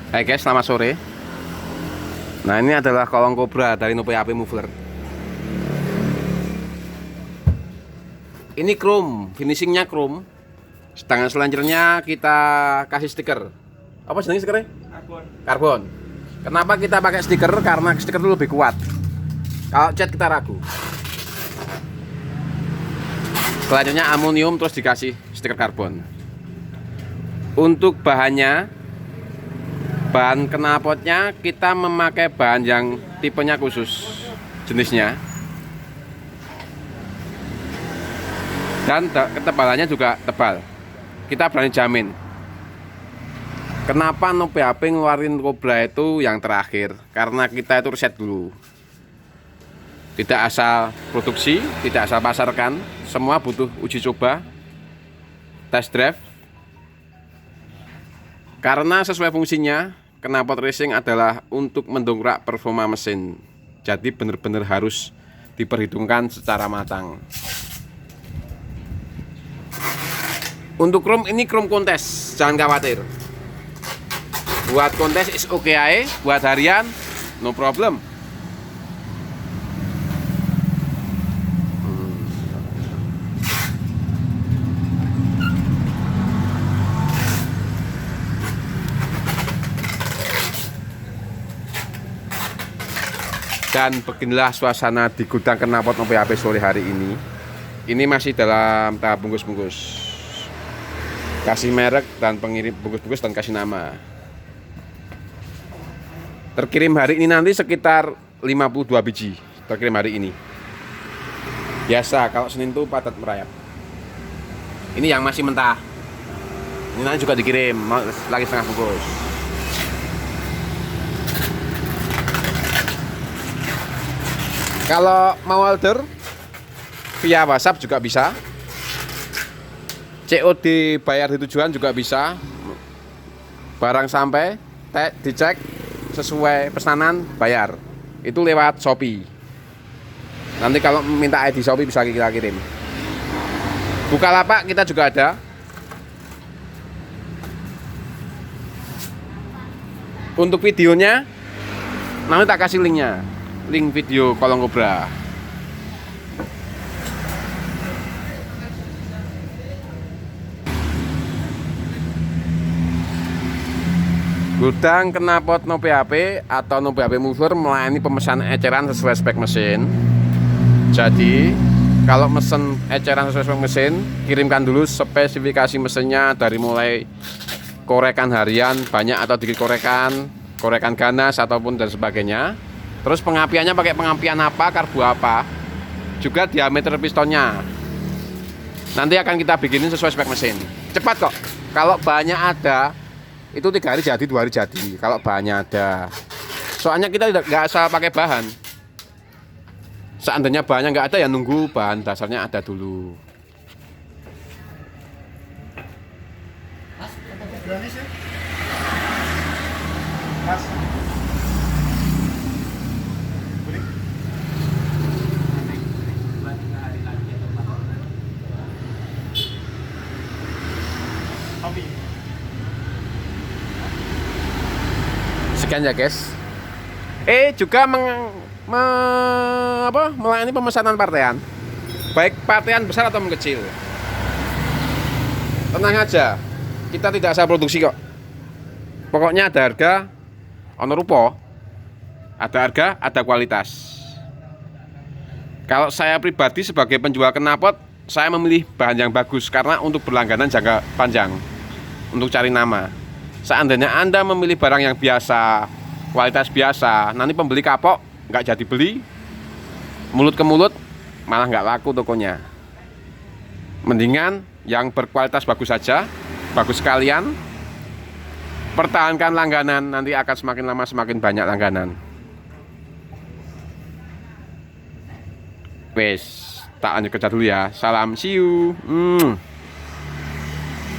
Hai guys, selamat sore. Nah, ini adalah kolong kobra dari Nope AP Mover. Ini chrome, finishingnya chrome. Sedangkan selanjutnya kita kasih stiker. Apa jenis stikernya? Karbon. Kenapa kita pakai stiker? Karena stiker itu lebih kuat. Kalau cat kita ragu. Selanjutnya aluminium terus dikasih stiker karbon. Untuk bahan knalpotnya kita memakai bahan yang tipenya khusus jenisnya, dan ketebalannya juga tebal. Kita berani jamin. Kenapa Nope AP ngeluarin Cobra itu yang terakhir? Karena kita itu riset dulu. Tidak asal produksi, tidak asal pasarkan, semua butuh uji coba, test drive. Karena sesuai fungsinya, knalpot racing adalah untuk mendongkrak performa mesin. Jadi benar-benar harus diperhitungkan secara matang. Untuk chrome, ini chrome kontes, jangan khawatir. Buat kontes is okay aja, buat harian no problem. Dan beginilah suasana di gudang knalpot Nope AP sore hari ini. Ini masih dalam tahap bungkus-bungkus. Kasih merek dan pengirim bungkus-bungkus dan kasih nama. Terkirim hari ini nanti sekitar 52 biji. Terkirim hari ini. Biasa kalau Senin itu padat merayap. Ini yang masih mentah. Ini nanti juga dikirim lagi setengah bungkus. Kalau mau order via WhatsApp juga bisa. COD bayar di tujuan juga bisa. Barang sampai, dicek sesuai pesanan, bayar. Itu lewat Shopee. Nanti kalau minta ID Shopee bisa kita kirim. Bukalapak kita juga ada. Untuk videonya nanti tak kasih linknya. Link video kolong Cobra. Gudang knalpot Nope AP atau Nope AP Mover melayani pemesanan eceran sesuai spek mesin. Jadi kalau mesen eceran sesuai spek mesin, kirimkan dulu spesifikasi mesinnya, dari mulai korekan harian banyak atau dikit korekan ganas ataupun dan sebagainya. Terus pengapiannya pakai pengapian apa, karbu apa, juga diameter pistonnya. Nanti akan kita bikinin sesuai spek mesin. Cepat kok. Kalau bahannya ada, itu 3 hari jadi, 2 hari jadi. Kalau bahannya ada. Soalnya kita nggak asal pakai bahan. Seandainya bahannya nggak ada, ya nunggu bahan dasarnya ada dulu. Mas, apa berani sih? Mas. Sekian ya guys. Juga melayani pemesanan partaian, baik partaian besar atau kecil. Tenang aja, kita tidak asal produksi kok. Pokoknya ada harga, ono rupo, ada harga, ada kualitas. Kalau saya pribadi sebagai penjual knalpot, saya memilih bahan yang bagus karena untuk berlangganan jangka panjang, untuk cari nama. Seandainya Anda memilih barang yang biasa, kualitas biasa, nanti pembeli kapok, nggak jadi beli, mulut ke mulut, malah nggak laku tokonya. Mendingan yang berkualitas bagus saja, bagus sekalian, pertahankan langganan, nanti akan semakin lama semakin banyak langganan. Wes, tak lanjut kerja dulu ya. Salam, see you.